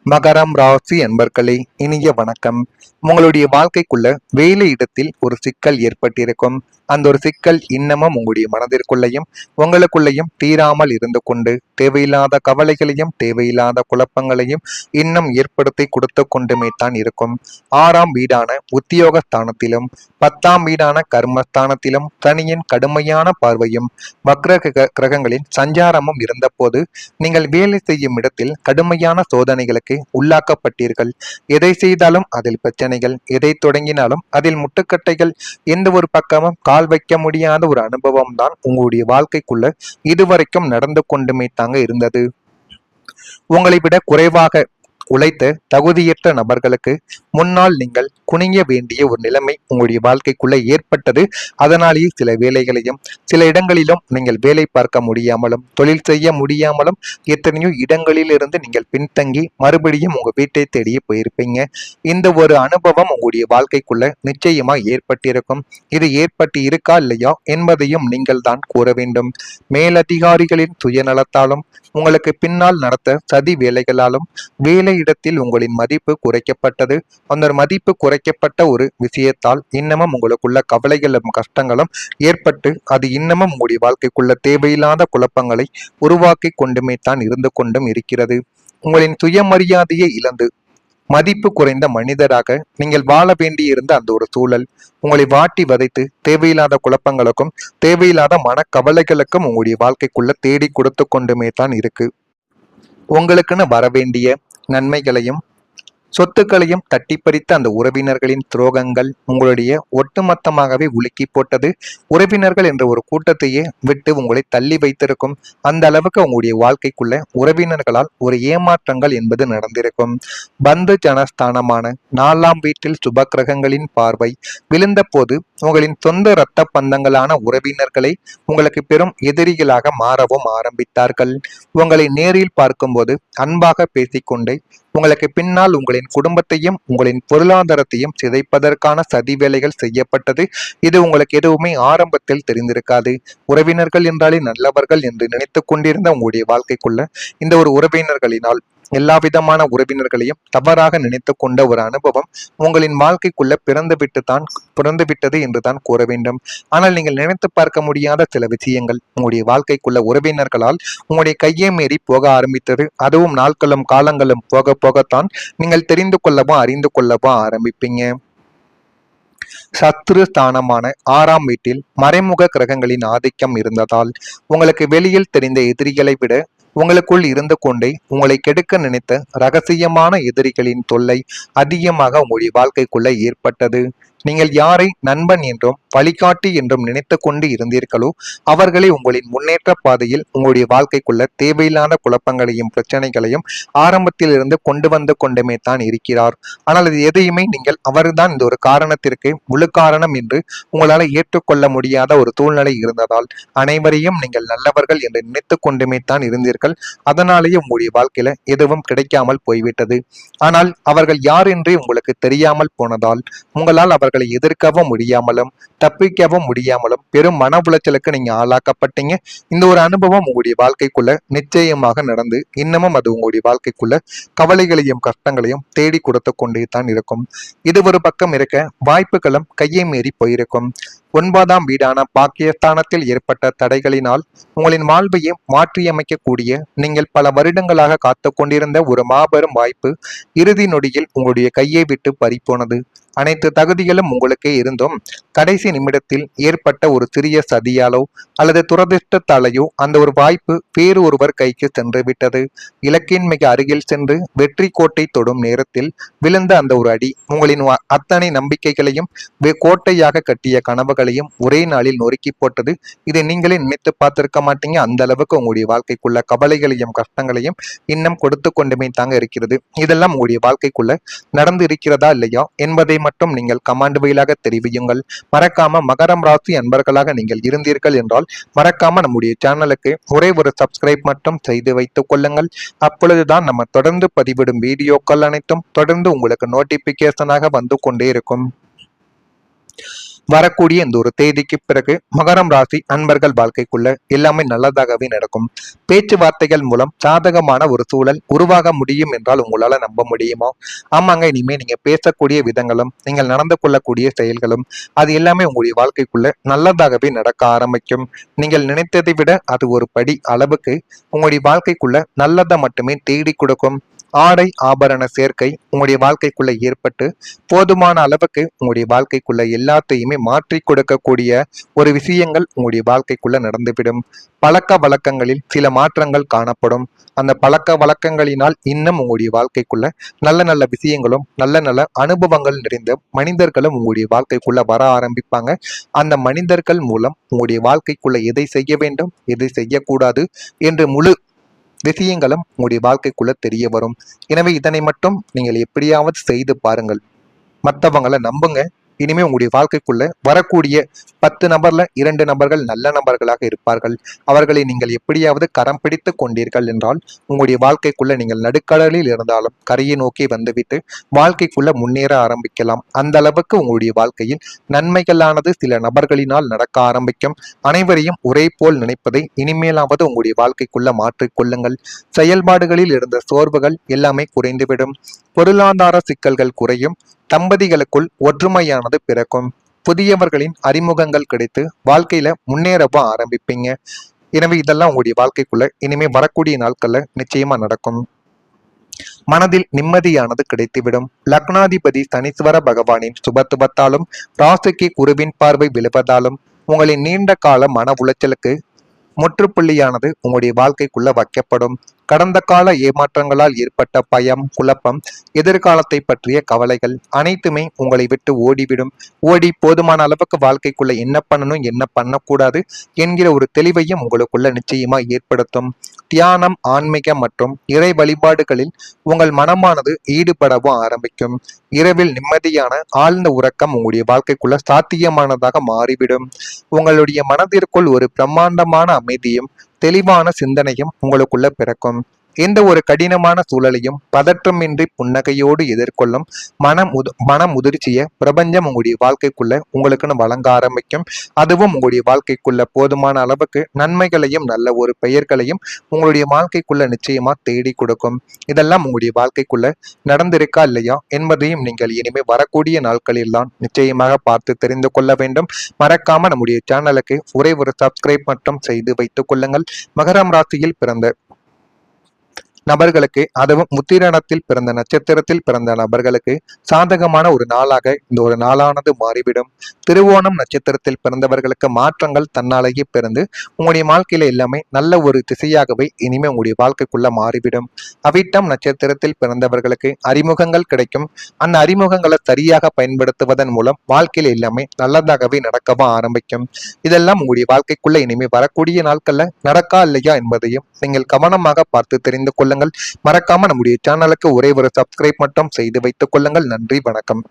மகரம் ராசி அன்பர்களே, இனிய வணக்கம். உங்களுடைய வாழ்க்கைக்குள்ள வேலை இடத்தில் ஒரு சிக்கல் ஏற்பட்டிருக்கும். அந்த ஒரு சிக்கல் இன்னமும் உங்களுடைய மனதிற்குள்ளேயும் உங்களுக்குள்ளேயும் தீராமல் இருந்து கொண்டு தேவையில்லாத கவலைகளையும் தேவையில்லாத குழப்பங்களையும் இன்னும் ஏற்படுத்தி கொடுத்து கொண்டுமே தான் இருக்கும். 6ஆம் வீடான உத்தியோக ஸ்தானத்திலும் 10ஆம் வீடான கர்மஸ்தானத்திலும் சனியின் கடுமையான பார்வையும் வக்ர கிரகங்களின் சஞ்சாரமும் இருந்தபோது நீங்கள் வேலை செய்யும் இடத்தில் கடுமையான சோதனைகளுக்கு உள்ளாக்கப்பட்டீர்கள். எதை செய்தாலும் அதில் பிரச்சனைகள், எதை தொடங்கினாலும் அதில் முட்டுக்கட்டைகள், எந்த ஒரு பக்கமும் கால் வைக்க முடியாத ஒரு அனுபவம் தான் உங்களுடைய வாழ்க்கைக்குள்ள இதுவரைக்கும் நடந்து கொண்டுமே தாங்க இருந்தது. உங்களை விட குறைவாக உழைத்த தகுதியற்ற நபர்களுக்கு முன்னால் நீங்கள் குனிய வேண்டிய ஒரு நிலைமை உங்களுடைய வாழ்க்கைக்குள்ள ஏற்பட்டது. அதனாலேயே சில வேலைகளையும் சில இடங்களிலும் நீங்கள் வேலை பார்க்க முடியாமலும் தொழில் செய்ய முடியாமலும் எத்தனையோ இடங்களிலிருந்து நீங்கள் பின்தங்கி மறுபடியும் உங்க வீட்டை தேடியே போயிருப்பீங்க. இந்த ஒரு அனுபவம் உங்களுடைய வாழ்க்கைக்குள்ள நிச்சயமா ஏற்பட்டிருக்கும். இது ஏற்பட்டு இருக்கா இல்லையா என்பதையும் நீங்கள் தான் கூற வேண்டும். மேலதிகாரிகளின் சுயநலத்தாலும் உங்களுக்கு பின்னால் நடத்த சதி வேலைகளாலும் வேலை இடத்தில் உங்களின் மதிப்பு குறைக்கப்பட்டது. அந்த மதிப்பு குறைக்கப்பட்ட ஒரு விஷயத்தால் இன்னமும் உங்களுக்குள்ள கவலைகளும் கஷ்டங்களும் ஏற்பட்டு அது இன்னமும் உங்களுடைய வாழ்க்கைக்குள்ள தேவையில்லாத குழப்பங்களை உருவாக்கி கொண்டுமே தான் இருந்து கொண்டும் இருக்கிறது. உங்களின் சுயமரியாதையை இழந்து மதிப்பு குறைந்த மனிதராக நீங்கள் வாழ வேண்டியிருந்த அந்த ஒரு சூழல் உங்களை வாட்டி வதைத்து தேவையில்லாத குழப்பங்களுக்கும் தேவையில்லாத மனக்கவலைகளுக்கும் உங்களுடைய வாழ்க்கைக்குள்ள தேடி கொடுத்து கொண்டுமே தான் இருக்கு. உங்களுக்குன்னு வரவேண்டிய நன்மைகளையும் சொத்துக்களையும் தட்டி பறித்த அந்த உறவினர்களின் துரோகங்கள் உங்களுடைய ஒட்டுமொத்தமாகவே உலுக்கி போட்டது. உறவினர்கள் என்ற ஒரு கூட்டத்தையே விட்டு உங்களை தள்ளி வைத்திருக்கும். அந்த அளவுக்கு உங்களுடைய வாழ்க்கைக்குள்ள உறவினர்களால் ஒரு ஏமாற்றங்கள் என்பது நடந்திருக்கும். பந்து ஜனஸ்தானமான 4ஆம் வீட்டில் சுப கிரகங்களின் பார்வை விழுந்த போது உங்களின் சொந்த இரத்த பந்தங்களான உறவினர்களை உங்களுக்கு பெரும் எதிரிகளாக மாறவும் ஆரம்பித்தார்கள். உங்களை நேரில் பார்க்கும்போது அன்பாக பேசிக்கொண்டே உங்களுக்கு பின்னால் உங்களின் குடும்பத்தையும் உங்களின் பொருளாதாரத்தையும் சிதைப்பதற்கான சதி வேலைகள் செய்யப்பட்டது. இது உங்களுக்கு எதுவுமே ஆரம்பத்தில் தெரிந்திருக்காது. உறவினர்கள் என்றாலே நல்லவர்கள் என்று நினைத்து கொண்டிருந்த உங்களுடைய வாழ்க்கைக்குள்ள இந்த ஒரு உறவினர்களினால் எல்லா விதமான உறவினர்களையும் தவறாக நினைத்து கொண்ட ஒரு அனுபவம் உங்களின் வாழ்க்கைக்குள்ள பிறந்து விட்டது என்றுதான் கூற வேண்டும். ஆனால் நீங்கள் நினைத்து பார்க்க முடியாத சில விஷயங்கள் உங்களுடைய வாழ்க்கைக்குள்ள உறவினர்களால் உங்களுடைய கையை மீறி போக ஆரம்பித்தது. அதுவும் நாட்களும் காலங்களும் போக போகத்தான் நீங்கள் தெரிந்து கொள்ளவும் அறிந்து கொள்ளவும் ஆரம்பிப்பீங்க. சத்ரு ஸ்தானமான 6ஆம் வீட்டில் மறைமுக கிரகங்களின் ஆதிக்கம் இருந்ததால் உங்களுக்கு வெளியில் தெரிந்த எதிரிகளை விட உங்களுக்குள் இருந்து கொண்டே உங்களை கெடுக்க நினைத்த ரகசியமான எதிரிகளின் தொல்லை அதிகமாக உங்களுடைய வாழ்க்கைக்குள்ள ஏற்பட்டது. நீங்கள் யாரை நண்பன் என்றும் வழிகாட்டி என்றும் நினைத்து கொண்டு இருந்தீர்களோ அவர்களை உங்களின் முன்னேற்ற பாதையில் உங்களுடைய வாழ்க்கைக்குள்ள தேவையில்லாத குழப்பங்களையும் பிரச்சனைகளையும் ஆரம்பத்தில் இருந்து கொண்டு வந்து கொண்டுமே தான் இருக்கிறார். ஆனால் அது எதையுமே நீங்கள் அவர்தான் இந்த ஒரு காரணத்திற்கு முழு காரணம் என்று உங்களால் ஏற்றுக்கொள்ள முடியாத ஒரு சூழ்நிலை இருந்ததால் அனைவரையும் நீங்கள் நல்லவர்கள் என்று நினைத்து கொண்டுமே தான் இருந்தீர்கள். அதனாலேயே உங்களுடைய வாழ்க்கையில எதுவும் கிடைக்காமல் போய்விட்டது. ஆனால் அவர்கள் யார் என்றே உங்களுக்கு தெரியாமல் போனதால் உங்களால் அவர்களை எதிர்க்கவும் முடியாமலும் தப்பிக்கவும் முடியாமலும் பெரும் மன உளைச்சலுக்கு நீங்க ஆளாக்கப்பட்டீங்க. இந்த ஒரு அனுபவம் உங்களுடைய வாழ்க்கைக்குள்ள நிச்சயமாக நடந்து இன்னமும் அது உங்களுடைய வாழ்க்கைக்குள்ள கவலைகளையும் கஷ்டங்களையும் தேடி கொடுத்து கொண்டே தான் இருக்கும். இது ஒரு பக்கம் இருக்க வாய்ப்புகளும் கையை மீறி போயிருக்கும். 9ஆம் வீடான பாக்கியஸ்தானத்தில் ஏற்பட்ட தடைகளினால் உங்களின் வாழ்வையை மாற்றியமைக்கக்கூடிய நீங்கள் பல வருடங்களாக காத்து கொண்டிருந்த ஒரு மாபெரும் வாய்ப்பு இறுதி நொடியில் உங்களுடைய கையை விட்டு பறிப்போனது. அனைத்து தகுதிகளும் உங்களுக்கே இருந்தும் கடைசி நிமிடத்தில் ஏற்பட்ட ஒரு சிறிய சதியாலோ அல்லது துரதிர்ஷ்டத்தாலேயோ அந்த ஒரு வாய்ப்பு வேறு ஒருவர் கைக்கு சென்று விட்டது. இலக்கின் மிக அருகில் சென்று வெற்றி கோட்டை தொடும் நேரத்தில் விழுந்த அந்த ஒரு அடி உங்களின் அத்தனை நம்பிக்கைகளையும் கோட்டையாக கட்டிய கனவுகளையும் ஒரே நாளில் நொறுக்கி போட்டது. இதை நீங்களே நினைத்து பார்த்திருக்க மாட்டீங்க. அந்த அளவுக்கு உங்களுடைய வாழ்க்கைக்குள்ள கவலைகளையும் கஷ்டங்களையும் இன்னும் கொடுத்து கொண்டுமே தாங்க இருக்கிறது. இதெல்லாம் உங்களுடைய வாழ்க்கைக்குள்ள நடந்து இருக்கிறதா இல்லையா என்பதை மட்டும் நீங்கள் கமாண்ட் வழியாக தெரிவியுங்கள். மறக்காம மகரம் ராசி அன்பர்களாக நீங்கள் இருந்தீர்கள் என்றால் மறக்காம நம்முடைய சேனலுக்கு ஒரே ஒரு சப்ஸ்கிரைப் மட்டும் செய்து வைத்துக் கொள்ளுங்கள். அப்பொழுதுதான் நம்ம தொடர்ந்து பதிவிடும் வீடியோக்கள் அனைத்தும் தொடர்ந்து உங்களுக்கு நோட்டிபிகேஷனாக வந்து கொண்டே இருக்கும். வரக்கூடிய இந்த ஒரு தேதிக்கு பிறகு மகரம் ராசி அன்பர்கள் வாழ்க்கைக்குள்ள எல்லாமே நல்லதாகவே நடக்கும். பேச்சுவார்த்தைகள் மூலம் சாதகமான ஒரு சூழல் உருவாக முடியும் என்றால் உங்களால நம்ப முடியுமா? ஆமாங்க, இனிமே நீங்க பேசக்கூடிய விதங்களும் நீங்கள் நடந்து கொள்ளக்கூடிய செயல்களும் அது எல்லாமே உங்களுடைய வாழ்க்கைக்குள்ள நல்லதாகவே நடக்க ஆரம்பிக்கும். நீங்கள் நினைத்ததை விட அது ஒரு படி அளவுக்கு உங்களுடைய வாழ்க்கைக்குள்ள நல்லதை மட்டுமே தேடி கொடுக்கும். ஆடை ஆபரண சேர்க்கை உங்களுடைய வாழ்க்கைக்குள்ள ஏற்பட்டு போதுமான அளவுக்கு உங்களுடைய வாழ்க்கைக்குள்ள எல்லாத்தையுமே மாற்றி கொடுக்கக்கூடிய ஒரு விஷயங்கள் உங்களுடைய வாழ்க்கைக்குள்ள நடந்துவிடும். பழக்க வழக்கங்களில் சில மாற்றங்கள் காணப்படும். அந்த பழக்க வழக்கங்களினால் இன்னும் உங்களுடைய வாழ்க்கைக்குள்ள நல்ல நல்ல விஷயங்களும் நல்ல நல்ல அனுபவங்கள் நிறைந்த மனிதர்களும் உங்களுடைய வாழ்க்கைக்குள்ள வர ஆரம்பிப்பாங்க. அந்த மனிதர்கள் மூலம் உங்களுடைய வாழ்க்கைக்குள்ள எதை செய்ய வேண்டும், எதை செய்யக்கூடாது என்று முழு விஷயங்களும் உங்களுடைய வாழ்க்கைக்குள்ள தெரிய வரும். எனவே இதனை மட்டும் நீங்கள் எப்படியாவது செய்து பாருங்கள். மற்றவங்களை நம்புங்க. இனிமே உங்களுடைய வாழ்க்கைக்குள்ள வரக்கூடிய 10 நபர்ல 2 நபர்கள் நல்ல நபர்களாக இருப்பார்கள். அவர்களை நீங்கள் எப்படியாவது கரம் பிடித்து கொண்டீர்கள் என்றால் உங்களுடைய வாழ்க்கைக்குள்ள நீங்கள் நடுக்கடலில் இருந்தாலும் கரையை நோக்கி வந்துவிட்டு வாழ்க்கைக்குள்ள முன்னேற ஆரம்பிக்கலாம். அந்த அளவுக்கு உங்களுடைய வாழ்க்கையில் நன்மைகளானது சில நபர்களினால் நடக்க ஆரம்பிக்கும். அனைவரையும் ஒரே போல் நினைப்பதை இனிமேலாவது உங்களுடைய வாழ்க்கைக்குள்ள மாற்றிக்கொள்ளுங்கள். செயல்பாடுகளில் இருந்த சோர்வுகள் எல்லாமே குறைந்துவிடும். பொருளாதார சிக்கல்கள் குறையும். தம்பதிகளுக்குள் ஒற்றுமையானது பிறக்கும். புதியவர்களின் அறிமுகங்கள் கிடைத்து வாழ்க்கையில முன்னேறவும் ஆரம்பிப்பீங்க. எனவே இதெல்லாம் உங்களுடைய வாழ்க்கைக்குள்ள இனிமே வரக்கூடிய நாட்கள்ல நிச்சயமா நடக்கும். மனதில் நிம்மதியானது கிடைத்துவிடும். லக்னாதிபதி சனீஸ்வர பகவானின் சுபத்துவத்தாலும் ராசிக்கு குருவின் பார்வை விழுவதாலும் உங்களின் நீண்ட கால மன உளைச்சலுக்கு முற்றுப்புள்ளியானது உங்களுடைய வாழ்க்கைக்குள்ள வைக்கப்படும். கடந்த கால ஏமாற்றங்களால் ஏற்பட்ட பயம், குழப்பம், எதிர்காலத்தை பற்றிய கவலைகள் அனைத்துமே உங்களை விட்டு ஓடிவிடும். ஓடி போதுமான அளவுக்கு வாழ்க்கைக்குள்ள என்ன பண்ணணும், என்ன பண்ணக்கூடாது என்கிற ஒரு தெளிவையும் உங்களுக்குள்ள நிச்சயமா ஏற்படுத்தும். தியானம், ஆன்மீகம் மற்றும் இறை வழிபாடுகளில் உங்கள் மனமானது ஈடுபடவும் ஆரம்பிக்கும். இரவில் நிம்மதியான ஆழ்ந்த உறக்கம் உங்களுடைய வாழ்க்கைக்குள்ள சாத்தியமானதாக மாறிவிடும். உங்களுடைய மனதிற்குள் ஒரு பிரம்மாண்டமான அமைதியும் தெளிவான சிந்தனையும் உங்களுக்குள்ள பிறக்கும். எந்த ஒரு கடினமான சூழலையும் பதற்றமின்றி புன்னகையோடு எதிர்கொள்ளும் மன முதிர்ச்சியை பிரபஞ்சம் உங்களுடைய வாழ்க்கைக்குள்ள உங்களுக்குன்னு வழங்க ஆரம்பிக்கும். அதுவும் உங்களுடைய வாழ்க்கைக்குள்ள போதுமான அளவுக்கு நன்மைகளையும் நல்ல ஒரு பெயர்களையும் உங்களுடைய வாழ்க்கைக்குள்ள நிச்சயமா தேடி கொடுக்கும். இதெல்லாம் உங்களுடைய வாழ்க்கைக்குள்ள நடந்திருக்கா இல்லையா என்பதையும் நீங்கள் இனிமே வரக்கூடிய நாட்களில் தான் நிச்சயமாக பார்த்து தெரிந்து கொள்ள வேண்டும். மறக்காம நம்முடைய சேனலுக்கு ஒரே ஒரு சப்ஸ்கிரைப் மட்டும் செய்து வைத்துக் கொள்ளுங்கள். மகரம் ராசியில் பிறந்த நபர்களுக்கு, அதுவும் முத்திரணத்தில் பிறந்த நட்சத்திரத்தில் பிறந்த நபர்களுக்கு சாதகமான ஒரு நாளாக இந்த ஒரு நாளானது மாறிவிடும். திருவோணம் நட்சத்திரத்தில் பிறந்தவர்களுக்கு மாற்றங்கள் தன்னாலேயே பிறந்து உங்களுடைய வாழ்க்கையில எல்லாமே நல்ல ஒரு திசையாகவே இனிமே உங்களுடைய வாழ்க்கைக்குள்ள மாறிவிடும். அவிட்டம் நட்சத்திரத்தில் பிறந்தவர்களுக்கு அறிமுகங்கள் கிடைக்கும். அந்த அறிமுகங்களை சரியாக பயன்படுத்துவதன் மூலம் வாழ்க்கையில எல்லாமே நல்லதாகவே நடக்கவும் ஆரம்பிக்கும். இதெல்லாம் உங்களுடைய வாழ்க்கைக்குள்ள இனிமே வரக்கூடிய நாட்கள்ல நடக்கா இல்லையா என்பதையும் நீங்கள் கவனமாக பார்த்து தெரிந்து கொள்ள. மறக்காம நம்முடைய சேனலுக்கு ஒரே ஒரு சப்ஸ்கிரைப் மட்டும் செய்து வைத்துக் கொள்ளுங்கள். நன்றி, வணக்கம்.